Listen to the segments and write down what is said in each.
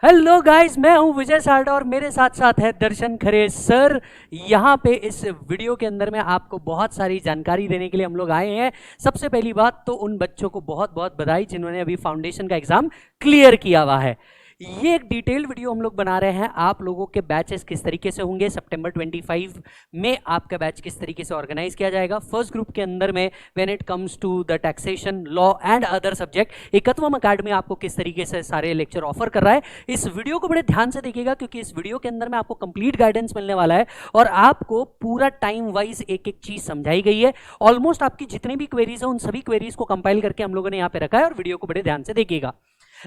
Hello guys, मैं हूं विजय सारडा और मेरे साथ साथ है दर्शन खरे सर। यहाँ पे इस वीडियो के अंदर में आपको बहुत सारी जानकारी देने के लिए हम लोग आए हैं। सबसे पहली बात तो उन बच्चों को बहुत बहुत बधाई जिन्होंने अभी फाउंडेशन का एग्जाम क्लियर किया हुआ है। ये एक डिटेल्ड वीडियो हम लोग बना रहे हैं। आप लोगों के बैचेस किस तरीके से होंगे, सितंबर 25 में आपका बैच किस तरीके से ऑर्गेनाइज किया जाएगा। फर्स्ट ग्रुप के अंदर में when it comes to the taxation, law and other subject, Ekatvam Academy आपको किस तरीके से सारे लेक्चर ऑफर कर रहा है। इस वीडियो को बड़े ध्यान से देखिएगा क्योंकि इस वीडियो के अंदर में आपको कंप्लीट गाइडेंस मिलने वाला है और आपको पूरा टाइम वाइज एक एक चीज समझाई गई है। ऑलमोस्ट आपकी जितनी भी क्वेरीज है उन सभी क्वेरीज को कंपाइल करके हम लोगों ने यहाँ पे रखा है और वीडियो को बड़े ध्यान से देखिएगा।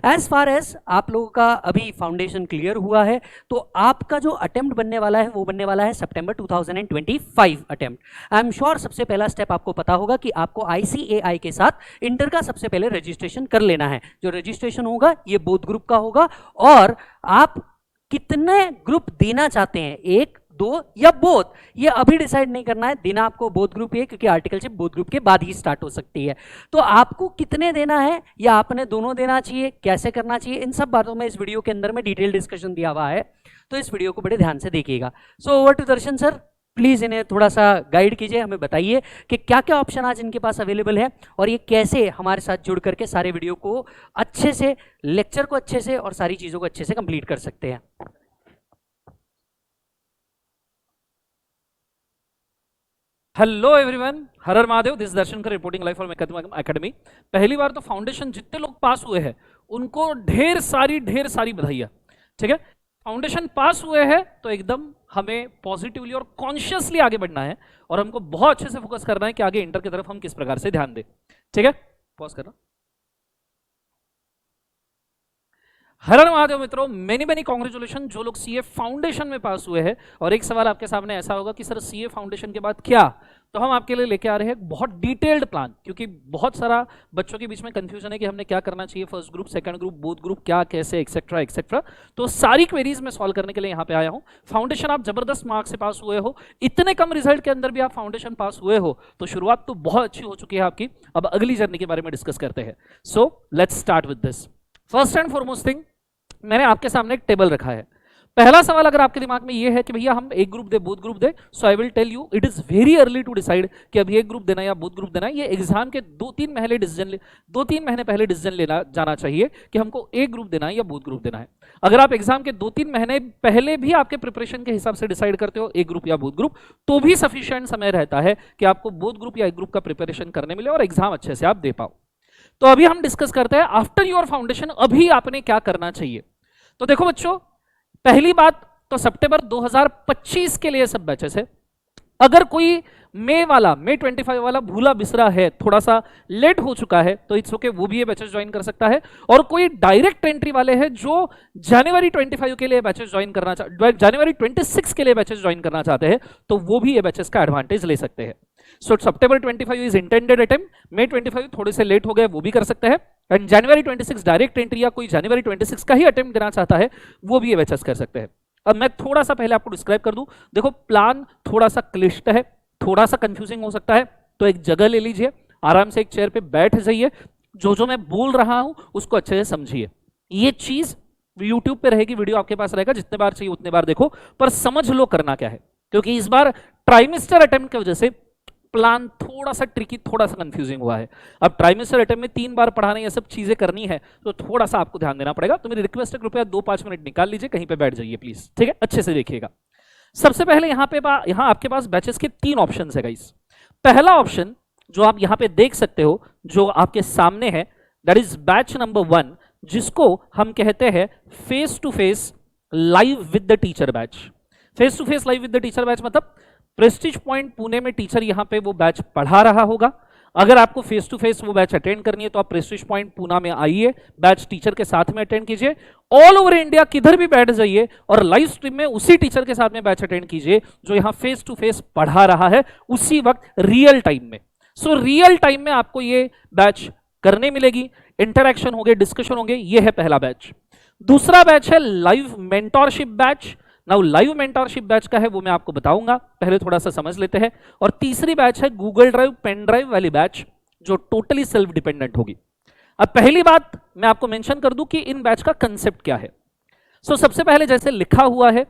एज फार एज आप लोगों का अभी फाउंडेशन क्लियर हुआ है तो आपका जो अटेम्प्ट बनने वाला है वो बनने वाला है सितंबर 2025 अटेम्प्ट। आई एम श्योर सबसे पहला स्टेप आपको पता होगा कि आपको ICAI के साथ इंटर का सबसे पहले रजिस्ट्रेशन कर लेना है। जो रजिस्ट्रेशन होगा ये बोथ ग्रुप का होगा और आप कितने ग्रुप देना चाहते हैं, एक, दो या बोथ, ये अभी डिसाइड नहीं करना है। देना आपको बोथ ग्रुप ही है क्योंकि आर्टिकलशिप बोथ ग्रुप के बाद ही स्टार्ट हो सकती है। तो आपको कितने देना है या आपने दोनों देना चाहिए, कैसे करना चाहिए, इन सब बातों में इस वीडियो के अंदर में डिटेल डिस्कशन दिया हुआ है। तो इस वीडियो को बड़े ध्यान से देखिएगा। So over to Darshan sir, please इन्हें थोड़ा सा गाइड कीजिए, हमें बताइए कि क्या क्या ऑप्शन आज इनके पास अवेलेबल है और ये कैसे हमारे साथ जुड़ करके सारे वीडियो को अच्छे से, लेक्चर को अच्छे से और सारी चीजों को अच्छे से कंप्लीट कर सकते हैं। Hello everyone, Har Har Mahadev. This Darshan कर रिपोर्टिंग लाइव फॉर एकेडमी। पहली बार तो फाउंडेशन जितने लोग पास हुए हैं उनको ढेर सारी बधाइयाँ। ठीक है, फाउंडेशन पास हुए हैं तो एकदम हमें पॉजिटिवली और कॉन्शियसली आगे बढ़ना है और हमको बहुत अच्छे से फोकस करना है कि आगे इंटर की तरफ हम किस प्रकार से ध्यान दें। ठीक है, पॉज करना। हर हर महादेव मित्रों, मेनी कॉन्ग्रेचुलेशन जो लोग सीए फाउंडेशन में पास हुए हैं। और एक सवाल आपके सामने ऐसा होगा कि सर सीए फाउंडेशन के बाद क्या, तो हम आपके लिए लेके आ रहे हैं बहुत डिटेल्ड प्लान, क्योंकि बहुत सारा बच्चों के बीच में कंफ्यूजन है कि हमने क्या करना चाहिए, first group, second group, both group, क्या, कैसे, एक्सेट्रा एक्सेट्रा। तो सारी क्वेरीज में सॉल्व करने के लिए यहाँ पे आया हूँ। फाउंडेशन आप जबरदस्त मार्क से पास हुए हो, इतने कम रिजल्ट के अंदर भी आप फाउंडेशन पास हुए हो, तो शुरुआत तो बहुत अच्छी हो चुकी है आपकी। अब अगली जर्नी के बारे में डिस्कस करते हैं। So let's start with this. First and foremost thing, मैंने आपके सामने एक टेबल रखा है। पहला सवाल अगर आपके दिमाग में ये है कि भैया हम एक ग्रुप दे, बोथ ग्रुप दे, so I will tell you it is very early to decide कि अभी एक ग्रुप देना या बोथ ग्रुप देना है। ये एग्जाम के 2-3 महीने पहले डिसीजन लेना जाना चाहिए कि हमको एक ग्रुप देना है या बोथ ग्रुप देना है। अगर आप एग्जाम के 2-3 महीने पहले भी आपके प्रिपरेशन के हिसाब से डिसाइड करते हो एक ग्रुप या बोथ ग्रुप, तो भी सफिशिएंट समय रहता है कि आपको बोथ ग्रुप या एक ग्रुप का प्रिपरेशन करने मिले और एग्जाम अच्छे से आप दे पाओ। तो अभी हम डिस्कस करते हैं आफ्टर योर फाउंडेशन अभी आपने क्या करना चाहिए। तो देखो बच्चों, पहली बात तो सितंबर 2025 के लिए सब बैचेस है। अगर कोई मई 25 वाला भूला बिसरा है, थोड़ा सा लेट हो चुका है, तो इट्स ओके, वो भी ये बैचेस ज्वाइन कर सकता है। और कोई डायरेक्ट एंट्री वाले हैं जो जनवरी 25 के लिए बैचेस ज्वाइन करना जनवरी 26 के लिए बैचेस ज्वाइन करना चाहते हैं, तो वो भी ये बैचेस का एडवांटेज ले सकते हैं। सो सितंबर 25 इज इंटेंडेड अटेम्प्ट, मई 25 थोड़े से लेट हो गए, वो भी कर सकते हैं। एंड जनवरी 26 डायरेक्ट एंट्री या कोई जनवरी 26 का ही अटेम्प्ट देना चाहता है, वो भी ये बैचेस कर सकते हैं। अब मैं थोड़ा सा पहले आपको डिस्क्राइब कर दूं। देखो, प्लान थोड़ा सा क्लिष्ट है, थोड़ा सा कंफ्यूजिंग हो सकता है, तो एक जगह ले लीजिए, आराम से एक चेयर पे बैठ जाइए, जो मैं बोल रहा हूं उसको अच्छे से समझिए। ये चीज यूट्यूब पे रहेगी, वीडियो आपके पास रहेगा, जितने बार चाहिए उतने बार देखो, पर समझ लो करना क्या है। क्योंकि इस बार ट्राइमेस्टर अटेम्प्ट की वजह से प्लान थोड़ा सा ट्रिकी, थोड़ा सा कंफ्यूजिंग हुआ है। अब ट्राइमेस्टर अटेम्प्ट में 3 बार पढ़ाने, ये सब चीजें करनी है, तो थोड़ा सा आपको ध्यान देना पड़ेगा। तो मेरी रिक्वेस्ट है, कृपया 2-5 मिनट निकाल लीजिए, कहीं पे बैठ जाइए प्लीज। ठीक है, अच्छे से देखिएगा। सबसे पहले यहाँ आपके पास बैचेस के 3 ऑप्शन है गाइस। पहला ऑप्शन जो आप यहाँ पे देख सकते हो, जो आपके सामने है, दैट इज बैच नंबर 1, जिसको हम कहते हैं face to face live with the teacher batch. Face to face live with the teacher batch मतलब प्रेस्टीज पॉइंट पुणे में टीचर यहाँ पे वो बैच पढ़ा रहा होगा। अगर आपको फेस टू फेस वो बैच अटेंड करनी है तो आप प्रेस्टीज पॉइंट पुणे में आइए, बैच टीचर के साथ में अटेंड कीजिए। ऑल ओवर इंडिया किधर भी बैठ जाइए और लाइव स्ट्रीम में उसी टीचर के साथ में बैच अटेंड कीजिए जो यहाँ फेस टू फेस पढ़ा रहा है, उसी वक्त रियल टाइम में। सो रियल टाइम में आपको ये बैच करने मिलेगी, इंटरेक्शन होंगे, डिस्कशन होंगे। ये है पहला बैच। दूसरा बैच है live mentorship batch. Now live mentorship batch का है वो मैं आपको बताऊंगा, पहले थोड़ा सा समझ लेते हैं। और तीसरी बैच है गूगल ड्राइव, पेन ड्राइव वाली बैच, जो टोटली सेल्फ डिपेंडेंट होगी। अब पहली बात मैं आपको मेंशन कर दूं कि इन बैच का कंसेप्ट क्या है। सबसे पहले जैसे लिखा हुआ है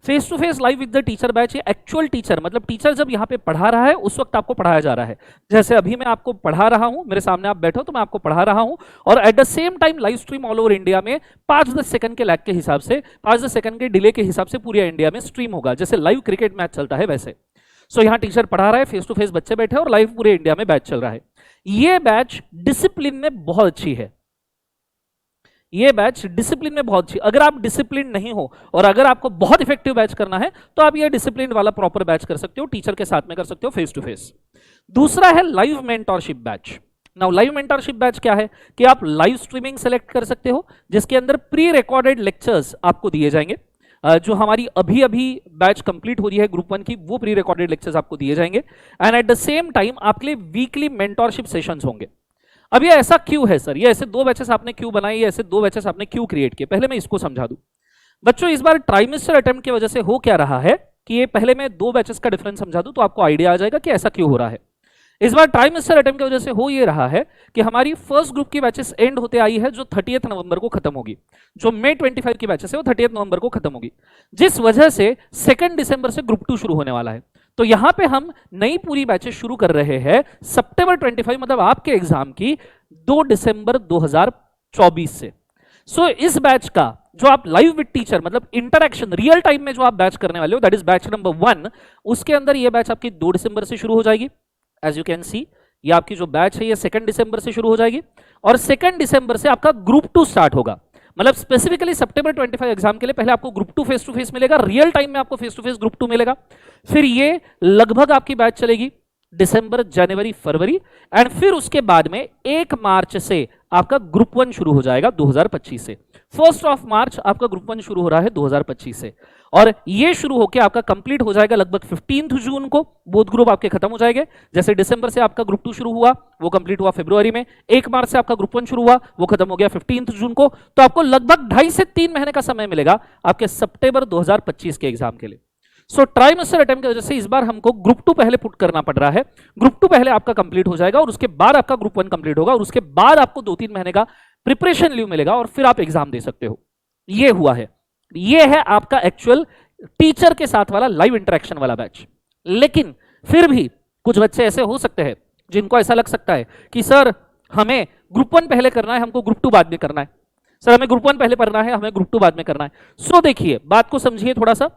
face to face live with the teacher batch, ये एक्चुअल टीचर मतलब टीचर जब यहाँ पे पढ़ा रहा है उस वक्त आपको पढ़ाया जा रहा है। जैसे अभी मैं आपको पढ़ा रहा हूं, मेरे सामने आप बैठो तो मैं आपको पढ़ा रहा हूं, और at the same time live stream all over India में 5-10 सेकंड के लैग के हिसाब से, 5-10 सेकंड के डिले के हिसाब से पूरे इंडिया में स्ट्रीम होगा, जैसे लाइव क्रिकेट मैच चलता है वैसे। यहाँ टीचर पढ़ा रहा है, फेस टू फेस बच्चे बैठे और लाइव पूरे इंडिया में बैच चल रहा है। ये बैच डिसिप्लिन में बहुत अच्छी है, ये बैच डिसिप्लिन में बहुत अच्छी। अगर आप डिसिप्लिन नहीं हो और अगर आपको बहुत इफेक्टिव बैच करना है तो आप ये डिसिप्लिन वाला प्रॉपर बैच कर सकते हो, टीचर के साथ में कर सकते हो फेस टू फेस। दूसरा है live mentorship batch. Now live mentorship batch क्या है कि आप लाइव स्ट्रीमिंग सेलेक्ट कर सकते हो जिसके अंदर प्री रिकॉर्डेड लेक्चर्स आपको दिए जाएंगे। जो हमारी अभी अभी बैच कंप्लीट हो रही है ग्रुप 1 की, वो प्री रिकॉर्डेड लेक्चर्स आपको दिए जाएंगे and at the same time आपके लिए वीकली मेंटरशिप सेशंस होंगे। अब ये ऐसा क्यों है सर, ये ऐसे 2 बैचेस आपने क्यों बनाई, ये ऐसे 2 बैचेस आपने क्यों क्रिएट किए, पहले मैं इसको समझा दूं। बच्चों इस बार ट्राइमेस्टर अटेम्प्ट की वजह से हो क्या रहा है कि ये पहले मैं 2 बैचेस का डिफरेंस समझा दूं तो आपको आइडिया आ जाएगा कि ऐसा क्यों हो रहा है। इस बार ट्राइमेस्टर अटेम्प्ट की वजह से हो ये रहा है कि हमारी फर्स्ट ग्रुप की बैचेस एंड होते आई है जो 30 नवंबर को खत्म होगी, जो मई 25 की बैचेस है वो 30 नवंबर को खत्म होगी, जिस वजह से 2 दिसंबर से ग्रुप 2 शुरू होने वाला है। तो यहां पे हम नई पूरी बैचेस शुरू कर रहे हैं सितंबर 25 मतलब आपके एग्जाम की 2 दिसंबर 2024 से। इस बैच का जो आप लाइव विद टीचर मतलब इंटरैक्शन रियल टाइम में जो आप बैच करने वाले हो दैट इज बैच नंबर 1, उसके अंदर ये बैच आपकी 2 दिसंबर से शुरू हो जाएगी। एज यू कैन सी ये आपकी जो बैच है ये 2 दिसंबर से शुरू हो जाएगी और 2 दिसंबर से आपका ग्रुप 2 स्टार्ट होगा। मतलब स्पेसिफिकली सितंबर 25 एग्जाम के लिए पहले आपको ग्रुप 2 फेस टू फेस मिलेगा, रियल टाइम में आपको फेस टू फेस ग्रुप 2 मिलेगा। फिर ये लगभग आपकी बैच चलेगी दिसंबर, जनवरी, फरवरी एंड फिर उसके बाद में 1 मार्च से आपका ग्रुप 1 शुरू हो जाएगा 2025 से। 1 मार्च आपका ग्रुप 1 शुरू हो रहा है 2025 से और ये शुरू होकर आपका कंप्लीट हो जाएगा लगभग 15 जून को। बोथ ग्रुप आपके खत्म हो जाएंगे। जैसे दिसंबर से आपका ग्रुप 2 शुरू हुआ वो कंप्लीट हुआ फरवरी में, 1 मार्च से आपका ग्रुप 1 शुरू हुआ वो खत्म हो गया 15 जून को। तो आपको लगभग 2.5 से 3 महीने का समय मिलेगा आपके सितंबर 2025 के एग्जाम के लिए। ट्राइमेस्टर अटेम्प्ट की वजह से इस बार हमको ग्रुप 2 पहले पुट करना पड़ रहा है। ग्रुप 2 पहले आपका कंप्लीट हो जाएगा और उसके बाद आपका ग्रुप 1 कंप्लीट होगा और उसके बाद आपको 2-3 महीने का प्रिपरेशन लीव मिलेगा और फिर आप एग्जाम दे सकते हो। ये हुआ है, ये है आपका एक्चुअल टीचर के साथ वाला लाइव इंटरेक्शन वाला बैच। लेकिन फिर भी कुछ बच्चे ऐसे हो सकते हैं जिनको ऐसा लग सकता है कि सर हमें ग्रुप 1 पहले करना है, हमको ग्रुप 2 बाद में करना है। सर हमें ग्रुप 1 पहले पढ़ना है, हमें ग्रुप 2 बाद में करना है। देखिए बात को समझिए थोड़ा सा।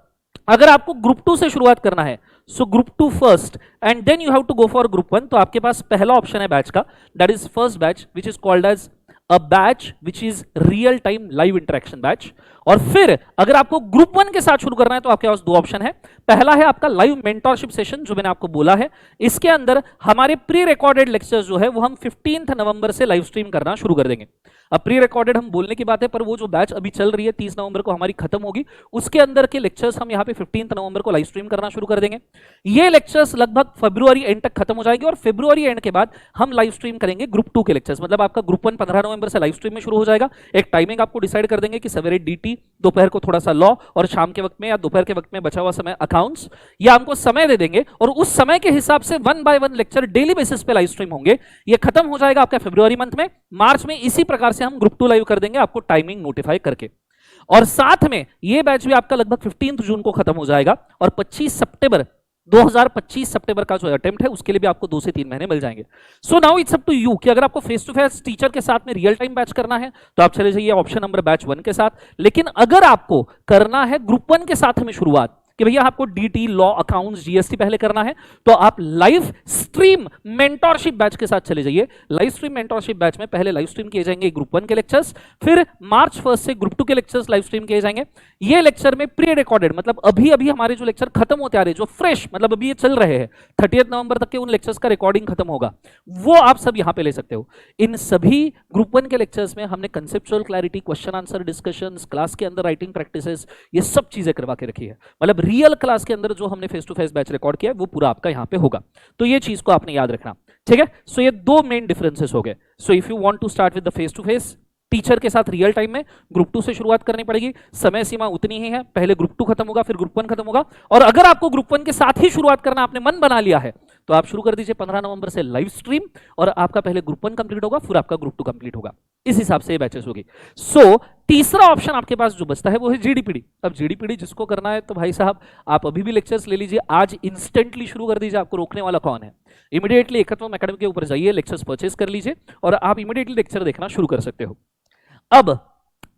अगर आपको ग्रुप 2 से शुरुआत करना है group 2 first and then you have to go for group 1, तो आपके पास पहला ऑप्शन है बैच का, that is first batch which is called as a batch which is real time live interaction batch. और फिर अगर आपको ग्रुप 1 के साथ शुरू करना है तो आपके पास 2 ऑप्शन है। पहला है आपका लाइव मेंटरशिप सेशन जो मैंने आपको बोला है, इसके अंदर हमारे प्री रिकॉर्डेड लेक्चर्स जो है वो हम 15 नवंबर से लाइव स्ट्रीम करना शुरू कर देंगे। अब प्री रिकॉर्डेड हम बोलने की बात है पर वो जो बैच अभी चल रही है 30 नवंबर को हमारी खत्म होगी, उसके अंदर के लेक्चर्स हम यहाँ पे 15 नवंबर को लाइव स्ट्रीम करना शुरू कर देंगे। ये लेक्चर्स लगभग फरवरी एंड तक खत्म हो जाएंगे और फरवरी एंड के बाद हम लाइव स्ट्रीम करेंगे ग्रुप 2 के लेक्चर्स। मतलब आपका ग्रुप 1 15 नवंबर से लाइव स्ट्रीम में शुरू हो जाएगा। एक टाइमिंग आपको डिसाइड कर देंगे कि सवेरे डीटी, दोपहर को थोड़ा सा लॉ और शाम के वक्त में या दोपहर के वक्त में बचा हुआ समय अकाउंट्स, या हमको समय दे देंगे और उस समय के हिसाब से 1 बाय 1 लेक्चर डेली बेसिस पे लाइव स्ट्रीम होंगे। ये खत्म हो जाएगा आपका फरवरी मंथ में। मार्च में इसी प्रकार से हम ग्रुप 2 लाइव कर देंगे आपको टाइमिंग नोटिफाई करके। और साथ में ये बैच भी आपका लगभग 15 जून को खत्म हो जाएगा और 25 सितंबर 2025 सितंबर का जो अटेम्प्ट है उसके लिए भी आपको 2 से 3 महीने मिल जाएंगे। So now it's up to you कि अगर आपको फेस टू फेस टीचर के साथ में रियल टाइम बैच करना है तो आप चले जाइए ऑप्शन नंबर बैच 1 के साथ। लेकिन अगर आपको करना है ग्रुप 1 के साथ में शुरुआत कि भैया आपको डीटी, लॉ, अकाउंट्स, जीएसटी पहले करना है, तो आप लाइव स्ट्रीम मेंटरशिप बैच के साथ चले जाइए। लाइव स्ट्रीम मेंटरशिप बैच में पहले लाइव स्ट्रीम किए जाएंगे ग्रुप 1 के लेक्चर्स, फिर मार्च 1 से ग्रुप 2 के लेक्चर्स लाइव स्ट्रीम किए जाएंगे। ये लेक्चर में प्री रिकॉर्डेड मतलब अभी अभी हमारे जो लेक्चर खत्म होते आ रहे हैं, जो फ्रेश मतलब अभी ये चल रहे हैं 30 नवंबर तक के उन लेक्चर्स का रिकॉर्डिंग खत्म होगा, वो आप सब यहां पे ले सकते हो। इन सभी ग्रुप 1 के लेक्चर्स में हमने conceptual clarity, question answer discussions, class के अंदर राइटिंग प्रैक्टिसेस, ये सब चीजें करवा के रखी है। मतलब रियल क्लास के अंदर जो हमने face to face batch record किया है वो पूरा आपका यहां पे होगा। तो ये चीज को आपने याद रखना, ठीक है। सो ये 2 मेन डिफरेंसेस हो गए। So if you want to start with the face to face teacher के साथ रियल टाइम में, ग्रुप 2 से शुरुआत करनी पड़ेगी। समय सीमा उतनी ही है, पहले ग्रुप 2 खत्म होगा फिर ग्रुप 1 खत्म होगा। और अगर आपको ग्रुप 1 के साथ ही शुरुआत करना आपने मन बना लिया है तो आप शुरू कर दीजिए 15 नवंबर से लाइव स्ट्रीम, और आपका पहले ग्रुप 1 कंप्लीट होगा, फिर आपका ग्रुप 2 कंप्लीट होगा। इस हिसाब से ये बैचेस होगी। सो तीसरा ऑप्शन आपके पास जो बचता है वो है जीडीपीडी। अब जीडीपीडी जिसको करना है तो भाई साहब आप अभी भी लेक्चर्स ले लीजिए, आज इंस्टेंटली शुरू कर दीजिए, आपको रोकने वाला कौन है। इमीडिएटली एकत्वम एकेडमी के ऊपर जाइए, लेक्चर्स परचेस कर लीजिए और आप इमीडिएटली लेक्चर देखना शुरू कर सकते हो। अब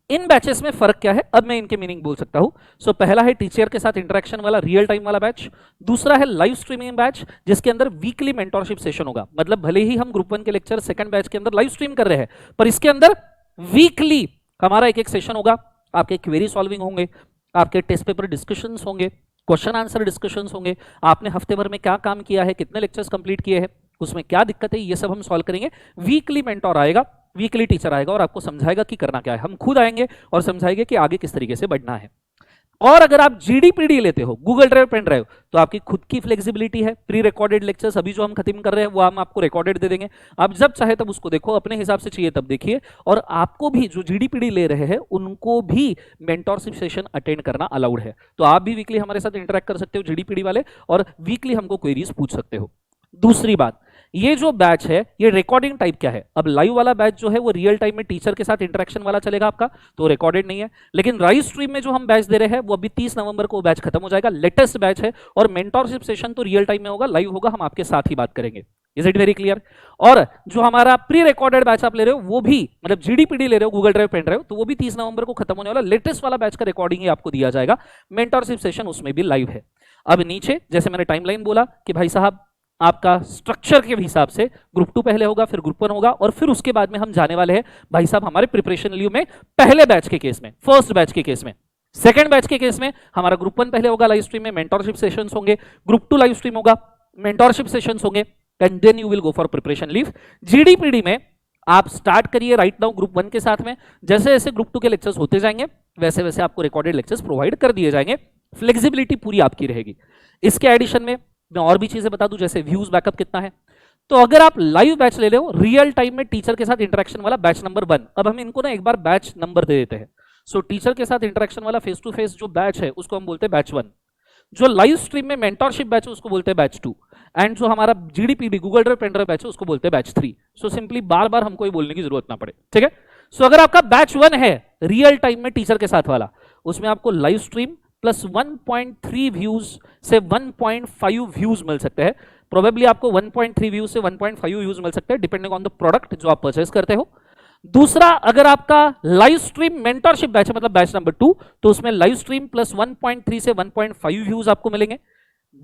इन बैचेस में फर्क क्या है, अब मैं इनके मीनिंग बोल सकता हूं। सो पहला है टीचर के साथ इंटरेक्शन वाला रियल टाइम वाला बैच, दूसरा है लाइव स्ट्रीमिंग बैच जिसके अंदर वीकली मेंटरशिप सेशन होगा। मतलब भले ही हम ग्रुप 1 के लेक्चर सेकंड बैच के अंदर लाइव स्ट्रीम कर रहे हैं, पर इसके अंदर वीकली हमारा एक एक सेशन होगा, आपके क्वेरी सॉल्विंग होंगे, आपके टेस्ट पेपर डिस्कशंस होंगे, क्वेश्चन आंसर डिस्कशंस होंगे, आपने हफ्ते भर में क्या काम किया है, कितने लेक्चर्स कंप्लीट किए हैं, उसमें क्या दिक्कत है, ये सब हम सॉल्व करेंगे। वीकली मेंटर आएगा, वीकली टीचर आएगा और आपको समझाएगा कि करना क्या है। हम खुद आएंगे और समझाएंगे कि आगे किस तरीके से बढ़ना है। और अगर आप जीडीपीडी लेते हो, गूगल ड्राइव पेन ड्राइव, तो आपकी खुद की फ्लेक्सिबिलिटी है। प्री रिकॉर्डेड लेक्चर्स अभी जो हम खत्म कर रहे हैं वो हम आपको रिकॉर्डेड दे देंगे, आप जब चाहे तब उसको देखो, अपने हिसाब से चाहिए तब देखिए। और आपको भी जो जीडीपीडी ले रहे हैं उनको भी मेंटरशिप सेशन अटेंड करना अलाउड है। तो आप भी वीकली हमारे साथ इंटरेक्ट कर सकते हो जीडीपीडी वाले, और वीकली हमको क्वेरीज पूछ सकते हो। दूसरी बात, ये जो बैच है ये रिकॉर्डिंग टाइप क्या है। अब लाइव वाला बैच जो है वो रियल टाइम में टीचर के साथ इंटरेक्शन वाला चलेगा आपका, तो रिकॉर्डेड नहीं है। लेकिन लाइव स्ट्रीम में जो हम बैच दे रहे हैं वो अभी 30 नवंबर को बैच खत्म हो जाएगा, लेटेस्ट बैच है। और मेंटरशिप सेशन तो रियल टाइम में होगा, लाइव होगा, हम आपके साथ ही बात करेंगे। Is it very clear? और जो हमारा प्री रिकॉर्डेड बैच आप ले रहे हो वो भी, मतलब जीडीपीडी ले रहे हो गूगल ड्राइव पेन ड्राइव, तो वो भी 30 नवंबर को खत्म होने वाला लेटेस्ट वाला बैच का रिकॉर्डिंग ही आपको दिया जाएगा। मेंटरशिप सेशन उसमें भी लाइव है। अब नीचे जैसे मैंने टाइमलाइन बोला कि भाई साहब आपका स्ट्रक्चर के हिसाब से ग्रुप 2 पहले होगा, फिर ग्रुप 1 होगा, और फिर उसके बाद में हम जाने वाले हैं भाई साहब हमारे प्रिपरेशन लीव में पहले बैच के केस में, फर्स्ट बैच के केस में। सेकंड बैच के केस में हमारा ग्रुप 1 पहले होगा, लाइव स्ट्रीम में मेंटरशिप सेशंस होंगे, ग्रुप 2 लाइव स्ट्रीम होगा, मेंटरशिप सेशंस होंगे, and then you will go for preparation leave. GDPD में आप स्टार्ट करिए राइट नाउ ग्रुप 1 के साथ में, जैसे जैसे ग्रुप 2 के लेक्चर्स होते जाएंगे वैसे वैसे आपको रिकॉर्डेड लेक्चर्स प्रोवाइड कर दिए जाएंगे। फ्लेक्सिबिलिटी पूरी आपकी रहेगी। इसके एडिशन में मैं और भी चीजें बता दूं, जैसे व्यूज बैकअप कितना है। तो अगर आप लाइव बैच ले रहे हो रियल टाइम में टीचर के साथ इंटरेक्शन वाला बैच नंबर 1, अब हम इनको ना एक बार बैच नंबर दे देते हैं। सो टीचर के साथ इंटरेक्शन वाला फेस टू फेस जो बैच है उसको हम बोलते हैं बैच 1, जो लाइव स्ट्रीम में मेंटरशिप बैच है उसको बोलते हैं बैच 2, एंड जो हमारा GDPD Google drive pen drive batch है उसको बोलते हैं बैच 3। सो सिंपली बार बार हमको ये बोलने की जरूरत ना पड़े, ठीक है। सो अगर आपका बैच 1 है रियल टाइम में टीचर के साथ वाला, उसमें आपको लाइव स्ट्रीम प्लस 1.3 व्यूज से 1.5 व्यूज मिल सकते हैं। प्रोबेबली आपको 1.3 व्यूज से 1.5 व्यूज मिल सकते हैं डिपेंडिंग ऑन द प्रोडक्ट जो आप परचेज करते हो। दूसरा, अगर आपका लाइव स्ट्रीम मेंटरशिप बैच है मतलब बैच नंबर 2, तो उसमें लाइव स्ट्रीम प्लस 1.3 से 1.5 व्यूज आपको मिलेंगे।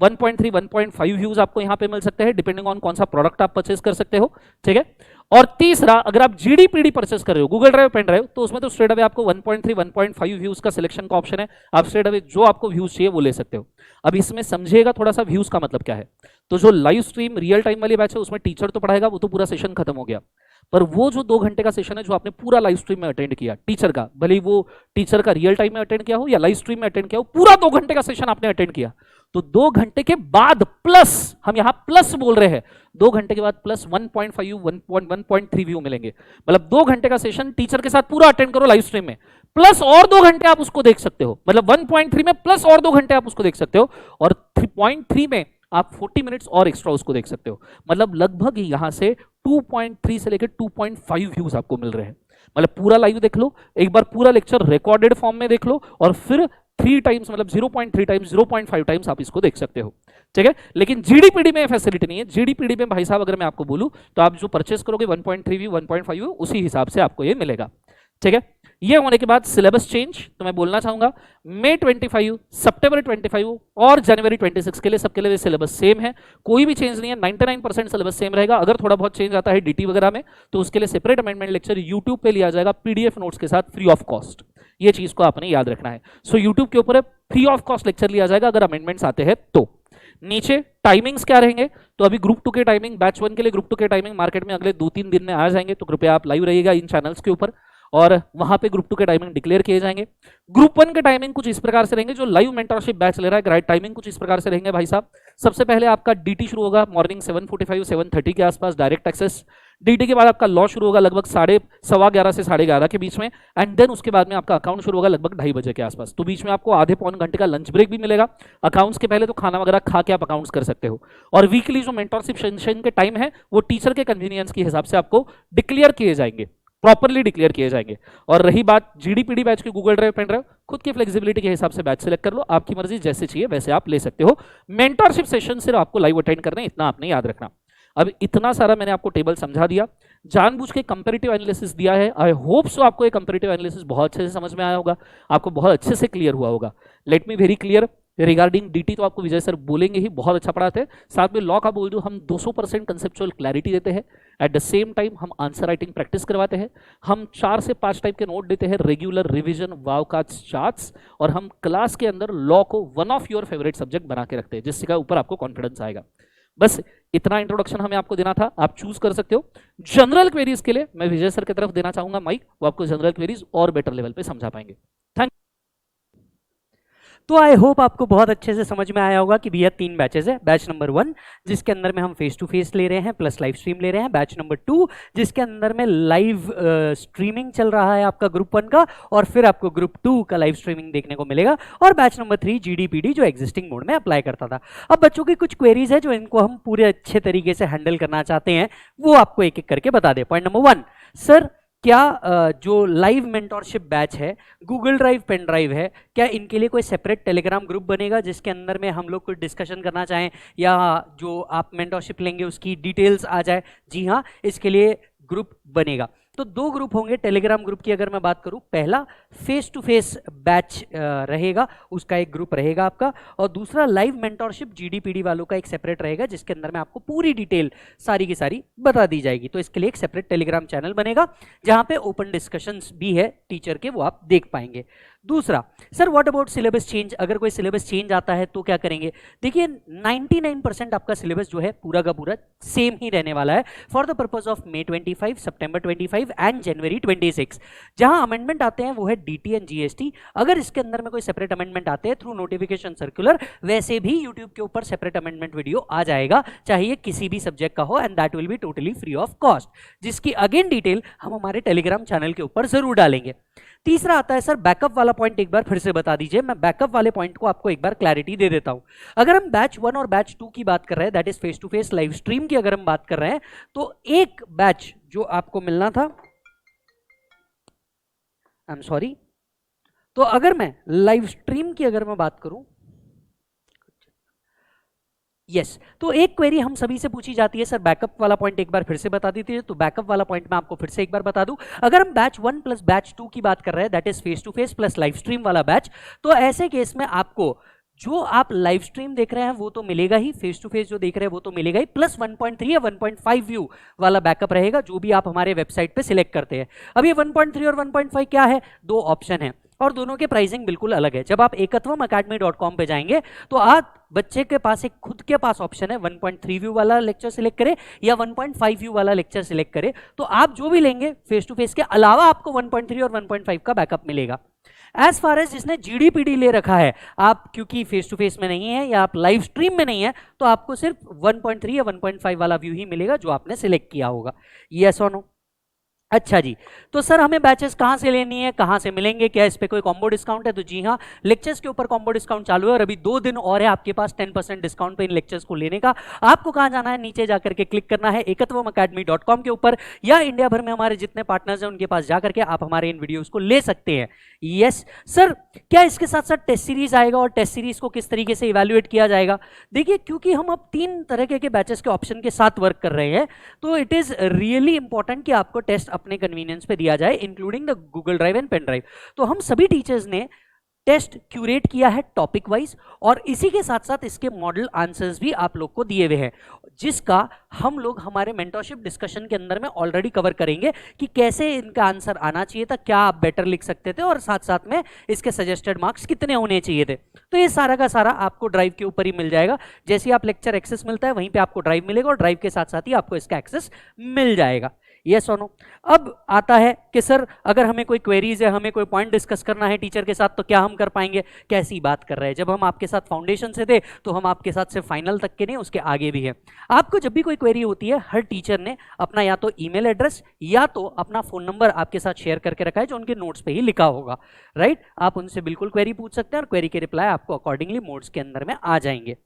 1.3 1.5 व्यूज आपको यहां पे मिल सकते हैं डिपेंडिंग ऑन कौन सा प्रोडक्ट आप परचेज कर सकते हो, ठीक है। और तीसरा, अगर आप जीडीपीडी परचेस कर रहे हो गूगल ड्राइव पेन ड्राइव, तो उसमें तो स्ट्रेट अवे आपको 1.3 1.5 व्यूज का सिलेक्शन का ऑप्शन है, आप स्ट्रेट अवे जो आपको व्यूज चाहिए वो ले सकते हो। अब इसमें समझिएगा थोड़ा सा व्यूज का मतलब क्या है। तो जो लाइव स्ट्रीम रियल टाइम वाली बैच है उसमें टीचर तो पढ़ाएगा, वो तो पूरा सेशन खत्म हो गया, पर वो जो 2 घंटे का सेशन है जो आपने पूरा लाइव स्ट्रीम में अटेंड किया टीचर का, भले ही वो टीचर का रियल टाइम में अटेंड किया हो या लाइव स्ट्रीम में अटेंड किया हो, पूरा 2 घंटे का सेशन आपने अटेंड किया, तो 2 घंटे के बाद प्लस, हम यहां प्लस बोल रहे हैं, 2 घंटे के बाद प्लस 1.5 1.3 व्यू मिलेंगे। मतलब 2 घंटे का सेशन टीचर के साथ पूरा अटेंड करो लाइव स्ट्रीम में, प्लस और 2 घंटे आप उसको देख सकते हो, मतलब 1.3 में प्लस और 2 घंटे आप उसको देख सकते हो, और 3.3 में आप 40 मिनट्स और एक्स्ट्रा उसको देख सकते हो। मतलब लगभग यहां से 2.3 से लेकर 2.5 व्यूज आपको मिल रहे हैं। मतलब पूरा लाइव देख लो, एक बार पूरा लेक्चर रिकॉर्डेड फॉर्म में देख लो, और फिर 3 टाइम्स मतलब 0.3 टाइम्स 0.5 टाइम्स आप इसको देख सकते हो, ठीक है। लेकिन जीडीपीडी में फैसिलिटी नहीं है। जीडीपीडी में भाई साहब अगर मैं आपको बोलूं तो आप जो परचेस करोगे 1.3 व्यू 1.5 व्यू उसी हिसाब से आपको ये मिलेगा, ठीक है। ये होने के बाद सिलेबस चेंज, तो मैं बोलना चाहूंगा मई 25, सितंबर 25 और जनवरी 26 के लिए सबके लिए सिलेबस सेम है, कोई भी चेंज नहीं है। 99% सिलेबस सेम रहेगा। अगर थोड़ा बहुत चेंज आता है डीटी वगैरह में तो उसके लिए सेपरेट अमेंडमेंट लेक्चर यूट्यूब पे लिया जाएगा पीडीएफ नोट्स के साथ फ्री ऑफ कॉस्ट। ये चीज को आपने याद रखना है। सो यूट्यूब के ऊपर फ्री ऑफ कॉस्ट लेक्चर लिया जाएगा अगर अमेंडमेंट्स आते हैं तो। नीचे टाइमिंग्स क्या रहेंगे, तो अभी ग्रुप 2 के टाइमिंग, बैच 1 के लिए ग्रुप 2 के टाइमिंग मार्केट में अगले 2-3 दिन में आ जाएंगे, तो कृपया आप लाइव रहिएगा इन चैनल्स के ऊपर, और वहां पे ग्रुप 2 के टाइमिंग डिक्लेयर किए जाएंगे। ग्रुप 1 के टाइमिंग कुछ इस प्रकार से रहेंगे, जो लाइव मेंटरशिप बैच ले रहा है राइट टाइमिंग कुछ इस प्रकार से रहेंगे भाई साहब। सबसे पहले आपका डीटी शुरू होगा मॉर्निंग 7:45 7:30 के आसपास, डायरेक्ट एक्सेस। डीटी के बाद आपका लॉ शुरू होगा लगभग 11:15 से 11:30 के बीच में, एंड देन उसके बाद में आपका अकाउंट शुरू होगा लगभग 2:30 बजे के आसपास। तो बीच में आपको आधे पौन घंटे का लंच ब्रेक भी मिलेगा। अकाउंट्स के पहले तो खाना वगैरह खा के आप अकाउंट्स कर सकते हो। और वीकली जो मेंटरशिप सेशन के टाइम है वो टीचर के कन्वीनियंस के हिसाब से आपको डिक्लेयर किए जाएंगे, प्रॉपरली डिक्लेयर किए जाएंगे। और रही बात जीडीपीडी बैच की, गूगल ड्राइव, पेन ड्राइव, खुद की फ्लेक्सिबिलिटी के हिसाब से बैच सेलेक्ट कर लो, आपकी मर्जी, जैसे चाहिए वैसे आप ले सकते हो। मेंटरशिप सेशन सिर्फ आपको लाइव अटेंड करना है, इतना आपने याद रखना। अब इतना सारा मैंने आपको टेबल समझा दिया, जानबूझ के कंपैरेटिव एनालिसिस दिया है। आई होप सो आपको ये कंपैरेटिव एनालिसिस बहुत अच्छे से समझ में आया होगा, आपको बहुत अच्छे से क्लियर हुआ होगा। Let me very clear regarding DT, तो आपको विजय सर बोलेंगे ही, बहुत अच्छा पढ़ाते हैं। साथ में लॉ का बोल दूं, हम 200% कंसेप्चुअल क्लैरिटी देते हैं। एट द सेम टाइम हम आंसर राइटिंग प्रैक्टिस करवाते हैं। हम 4 से 5 टाइप के नोट देते हैं, रेगुलर, रिवीजन, वाव कार्ड्स, चार्ट्स। और हम क्लास के अंदर लॉ को one of your favourite subject बना के रखते हैं, जिसके ऊपर आपको कॉन्फिडेंस आएगा। बस इतना इंट्रोडक्शन हमें आपको देना था, आप चूज कर सकते हो। जनरल क्वेरीज के लिए मैं विजय सर की तरफ देना चाहूंगा माइक, वो आपको जनरल क्वेरीज और बेटर लेवल पे समझा पाएंगे। थैंक। तो आई होप आपको बहुत अच्छे से समझ में आया होगा कि भैया 3 बैचेस है। बैच नंबर 1 जिसके अंदर में हम फेस टू फेस ले रहे हैं प्लस लाइव स्ट्रीम ले रहे हैं। बैच नंबर 2 जिसके अंदर में लाइव स्ट्रीमिंग चल रहा है आपका ग्रुप 1 का, और फिर आपको ग्रुप 2 का लाइव स्ट्रीमिंग देखने को मिलेगा। और बैच नंबर 3 जीडीपीडी जो एग्जिस्टिंग मोड में अप्लाई करता था। अब बच्चों की कुछ क्वेरीज है जो इनको हम पूरे अच्छे तरीके से हैंडल करना चाहते हैं, वो आपको एक एक करके बता दे। पॉइंट नंबर 1, सर क्या जो लाइव मेंटोरशिप बैच है, गूगल ड्राइव, पेन ड्राइव है, क्या इनके लिए कोई सेपरेट टेलीग्राम ग्रुप बनेगा जिसके अंदर में हम लोग कुछ डिस्कशन करना चाहें, या जो आप मेंटोरशिप लेंगे उसकी डिटेल्स आ जाए? जी हाँ, इसके लिए ग्रुप बनेगा। तो 2 ग्रुप होंगे टेलीग्राम ग्रुप की। अगर मैं बात करूं, पहला फेस टू फेस बैच रहेगा, उसका एक ग्रुप रहेगा आपका, और दूसरा लाइव मेंटोरशिप जीडीपीडी वालों का एक सेपरेट रहेगा, जिसके अंदर में आपको पूरी डिटेल सारी की सारी बता दी जाएगी। तो इसके लिए एक सेपरेट टेलीग्राम चैनल बनेगा जहां पे ओपन डिस्कशंस भी है टीचर के, वो आप देख पाएंगे। दूसरा, sir what about syllabus change? अगर कोई सिलेबस चेंज आता है तो क्या करेंगे? देखिए 99% आपका सिलेबस जो है पूरा का पूरा सेम ही रहने वाला है for the purpose of May 25, September 25 and January 26। जहां अमेंडमेंट आते हैं वो है डीटी एंड जीएसटी। अगर इसके अंदर में कोई सेपरेट अमेंडमेंट आते हैं थ्रू नोटिफिकेशन सर्कुलर, वैसे भी यूट्यूब के ऊपर सेपरेट अमेंडमेंट वीडियो आ जाएगा, चाहे ये किसी भी सब्जेक्ट का हो, and that will be totally free of cost, जिसकी अगेन डिटेल हम हमारे टेलीग्राम चैनल के ऊपर जरूर डालेंगे। तीसरा आता है सर बैकअप वाला पॉइंट, एक बार फिर से बता दीजिए। मैं बैकअप वाले पॉइंट को आपको एक बार क्लैरिटी दे देता हूं। अगर हम बैच 1 और बैच 2 की बात कर रहे हैं, that is face to face live stream की अगर हम बात कर रहे हैं, तो एक बैच जो आपको मिलना था, आई एम सॉरी, तो अगर मैं लाइव स्ट्रीम की अगर मैं बात करूं, यस तो एक क्वेरी हम सभी से पूछी जाती है, सर बैकअप वाला पॉइंट एक बार फिर से बता दीजिए। तो बैकअप वाला पॉइंट मैं आपको फिर से एक बार बता दूं। अगर हम बैच 1 प्लस बैच 2 की बात कर रहे हैं, that is face to face plus live stream वाला बैच, तो ऐसे केस में आपको जो आप लाइव स्ट्रीम देख रहे हैं वो तो मिलेगा ही, फेस टू फेस जो देख रहे हैं वो तो मिलेगा ही, प्लस 1.3 या 1.5 व्यू वाला बैकअप रहेगा, जो भी आप हमारे वेबसाइट पे सिलेक्ट करते हैं। अब ये 1.3 और 1.5 क्या है? 2 ऑप्शन है और दोनों के प्राइसिंग बिल्कुल अलग है। जब आप ekatwamacademy.com पे जाएंगे तो आप बच्चे के पास एक खुद के पास ऑप्शन है, 1.3 व्यू वाला लेक्चर सिलेक्ट करें या 1.5 व्यू वाला लेक्चर सिलेक्ट करें, तो आप जो भी लेंगे फेस टू फेस के अलावा आपको 1.3 और 1.5 का बैकअप मिलेगा। एज फार एज जिसने जीडीपीडी ले रखा है, आप क्योंकि फेस टू फेस में नहीं है या आप लाइव स्ट्रीम में नहीं है, तो आपको सिर्फ 1.3 या 1.5 वाला व्यू ही मिलेगा जो आपने सिलेक्ट किया होगा। यस और नो? अच्छा जी, तो सर हमें बैचेस कहाँ से लेनी है, कहाँ से मिलेंगे, क्या इस पे कोई कॉम्बो डिस्काउंट है? तो जी हाँ, लेक्चर्स के ऊपर कॉम्बो डिस्काउंट चालू है और अभी 2 दिन और है आपके पास 10% डिस्काउंट पे इन लेक्चर्स को लेने का। आपको कहाँ जाना है? नीचे जाकर के क्लिक करना है ekatwamacademy.com के ऊपर, या इंडिया भर में हमारे जितने पार्टनर्स हैं उनके पास जाकर के आप हमारे इन वीडियोस को ले सकते हैं। यस सर, क्या इसके साथ साथ टेस्ट सीरीज आएगा और टेस्ट सीरीज को किस तरीके से इवेल्युएट किया जाएगा? देखिए क्योंकि हम अब 3 तरह के बैचेस के ऑप्शन के साथ वर्क कर रहे हैं, तो इट इज रियली इंपॉर्टेंट कि आपको टेस्ट अपने कन्वीनियंस पे दिया जाए, including the Google drive and pen drive. तो हम सभी टीचर्स ने टेस्ट क्यूरेट किया है टॉपिक वाइज, और इसी के साथ साथ इसके मॉडल आंसर्स भी आप लोग को दिए हुए हैं, जिसका हम लोग हमारे मेंटरशिप डिस्कशन के अंदर में ऑलरेडी कवर करेंगे कि कैसे इनका आंसर आना चाहिए था, क्या आप बेटर लिख सकते थे, और साथ साथ में इसके सजेस्टेड मार्क्स कितने होने चाहिए थे। तो ये सारा का सारा आपको ड्राइव के ऊपर ही मिल जाएगा। जैसे आप लेक्चर एक्सेस मिलता है वहीं पे आपको ड्राइव मिलेगा, और ड्राइव के साथ साथ ही आपको इसका एक्सेस मिल जाएगा। यस और नो। अब आता है कि सर अगर हमें कोई क्वेरीज है, हमें कोई पॉइंट डिस्कस करना है टीचर के साथ, तो क्या हम कर पाएंगे? कैसी बात कर रहे हैं, जब हम आपके साथ फाउंडेशन से थे तो हम आपके साथ सिर्फ फाइनल तक के नहीं, उसके आगे भी है। आपको जब भी कोई क्वेरी होती है, हर टीचर ने अपना या तो ईमेल एड्रेस या तो अपना फोन नंबर आपके साथ शेयर करके रखा है, जो उनके नोट्स पे ही लिखा होगा, राइट? आप उनसे बिल्कुल क्वेरी पूछ सकते हैं और क्वेरी के रिप्लाई आपको अकॉर्डिंगली मोड्स के अंदर में आ जाएंगे।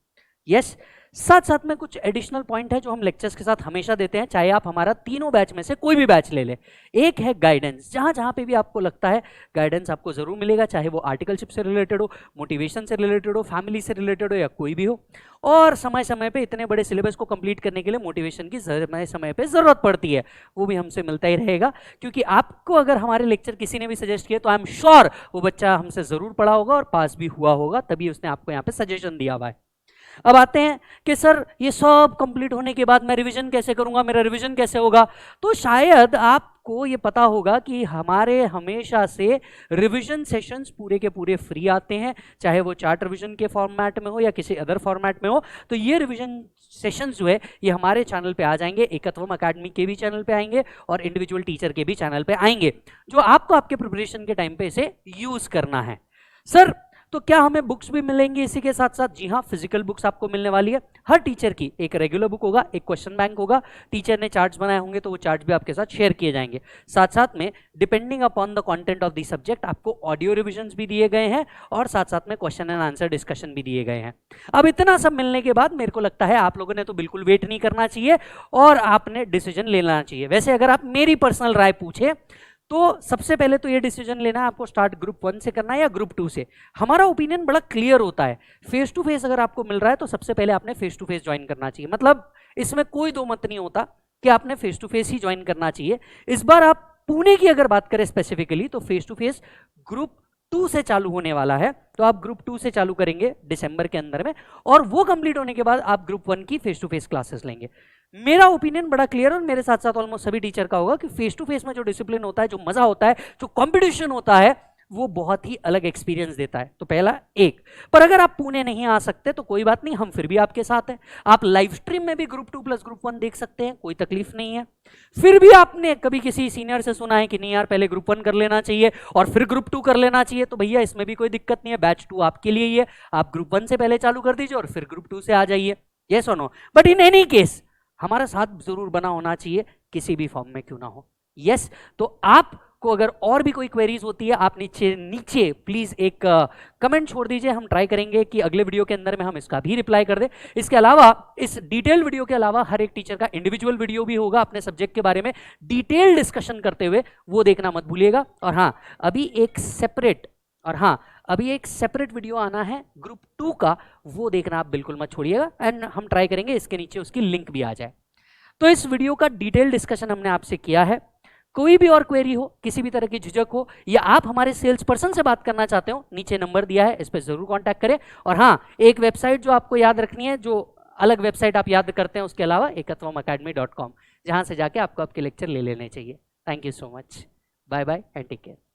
यस, साथ साथ में कुछ एडिशनल पॉइंट है जो हम लेक्चर्स के साथ हमेशा देते हैं, चाहे आप हमारा तीनों बैच में से कोई भी बैच ले ले। एक है गाइडेंस, जहां जहां पे भी आपको लगता है गाइडेंस आपको जरूर मिलेगा, चाहे वो आर्टिकलशिप से रिलेटेड हो, मोटिवेशन से रिलेटेड हो, फैमिली से रिलेटेड हो, या कोई भी हो। और समय समय पे इतने बड़े सिलेबस को कंप्लीट करने के लिए मोटिवेशन की समय समय पे जरूरत पड़ती है, वो भी हमसे मिलता ही रहेगा। क्योंकि आपको अगर हमारे लेक्चर किसी ने भी सजेस्ट किया तो आई एम श्योर वो बच्चा हमसे जरूर पढ़ा होगा और पास भी हुआ होगा, तभी उसने आपको यहाँ पे सजेशन दिया हुआ है। अब आते हैं कि सर ये सब कंप्लीट होने के बाद मैं रिवीजन कैसे करूंगा, मेरा रिवीजन कैसे होगा? तो शायद आपको ये पता होगा कि हमारे हमेशा से रिवीजन सेशंस पूरे के पूरे फ्री आते हैं, चाहे वो चार्ट रिवीजन के फॉर्मेट में हो या किसी अदर फॉर्मेट में हो। तो ये रिवीजन सेशंस जो है ये हमारे चैनल पे आ जाएंगे, एकत्वम अकेडमी के भी चैनल पे आएंगे और इंडिविजुअल टीचर के भी चैनल पे आएंगे, जो आपको आपके प्रिपरेशन के टाइम पे इसे यूज करना है। सर तो क्या हमें बुक्स भी मिलेंगी इसी के साथ साथ? जी हाँ, फिजिकल बुक्स आपको मिलने वाली है। हर टीचर की एक रेगुलर बुक होगा, एक क्वेश्चन बैंक होगा, टीचर ने चार्ट्स बनाए होंगे तो वो चार्ट्स भी आपके साथ शेयर किए जाएंगे। साथ साथ में depending upon the content of the subject आपको ऑडियो रिविजन्स भी दिए गए हैं और साथ साथ में क्वेश्चन एंड आंसर डिस्कशन भी दिए गए हैं। अब इतना सब मिलने के बाद मेरे को लगता है आप लोगों ने तो बिल्कुल वेट नहीं करना चाहिए और आपने डिसीजन लेना चाहिए। वैसे अगर आप मेरी पर्सनल राय पूछे तो सबसे पहले तो ये डिसीजन लेना है आपको स्टार्ट ग्रुप 1 से करना है या ग्रुप 2 से। हमारा ओपिनियन बड़ा क्लियर होता है, फेस टू फेस अगर आपको मिल रहा है तो सबसे पहले आपने फेस टू फेस ज्वाइन करना चाहिए। मतलब इसमें कोई दो मत नहीं होता कि आपने फेस टू फेस ही ज्वाइन करना चाहिए। इस बार आप पुणे की अगर बात करें स्पेसिफिकली तो फेस टू फेस ग्रुप 2 से चालू होने वाला है, तो आप ग्रुप 2 से चालू करेंगे दिसंबर के अंदर में और वो कंप्लीट होने के बाद आप ग्रुप 1 की फेस टू फेस क्लासेस लेंगे। मेरा ओपिनियन बड़ा क्लियर और मेरे साथ साथ ऑलमोस्ट सभी टीचर का होगा कि फेस टू फेस में जो डिसिप्लिन होता है, जो मजा होता है, जो कंपटीशन होता है, वो बहुत ही अलग एक्सपीरियंस देता है। तो पहला एक। पर अगर आप पुणे नहीं आ सकते तो कोई बात नहीं, हम फिर भी आपके साथ हैं। आप लाइव स्ट्रीम में भी ग्रुप 2 प्लस ग्रुप 1 देख सकते हैं, कोई तकलीफ नहीं है। फिर भी आपने कभी किसी सीनियर से सुना है कि नहीं यार पहले ग्रुप 1 कर लेना चाहिए और फिर ग्रुप 2 कर लेना चाहिए, तो भैया इसमें भी कोई दिक्कत नहीं है, बैच 2 आपके लिए ही है। आप ग्रुप 1 से पहले चालू कर दीजिए और फिर ग्रुप 2 से आ जाइए। यस और no? But in any case हमारा साथ जरूर बना होना चाहिए, किसी भी फॉर्म में क्यों ना हो। यस, तो आपको अगर और भी कोई क्वेरीज होती है आप नीचे प्लीज एक कमेंट छोड़ दीजिए, हम ट्राई करेंगे कि अगले वीडियो के अंदर में हम इसका भी रिप्लाई कर दें। इसके अलावा इस डिटेल वीडियो के अलावा हर एक टीचर का इंडिविजुअल वीडियो भी होगा अपने सब्जेक्ट के बारे में डिटेल डिस्कशन करते हुए, वो देखना मत भूलिएगा। और हाँ, अभी एक सेपरेट वीडियो आना है ग्रुप 2 का, वो देखना आप बिल्कुल मत छोड़िएगा एंड हम ट्राई करेंगे इसके नीचे उसकी लिंक भी आ जाए। तो इस वीडियो का डिटेल डिस्कशन हमने आपसे किया है। कोई भी और क्वेरी हो, किसी भी तरह की झिझक हो या आप हमारे सेल्स पर्सन से बात करना चाहते हो, नीचे नंबर दिया है, इस पर जरूर कॉन्टैक्ट करें। और हाँ, एक वेबसाइट जो आपको याद रखनी है, जो अलग वेबसाइट आप याद करते हैं उसके अलावा, ekatwamacademy.com, जहां से जाके आपको आपके लेक्चर ले लेने चाहिए। Thank you so much, bye bye and take care.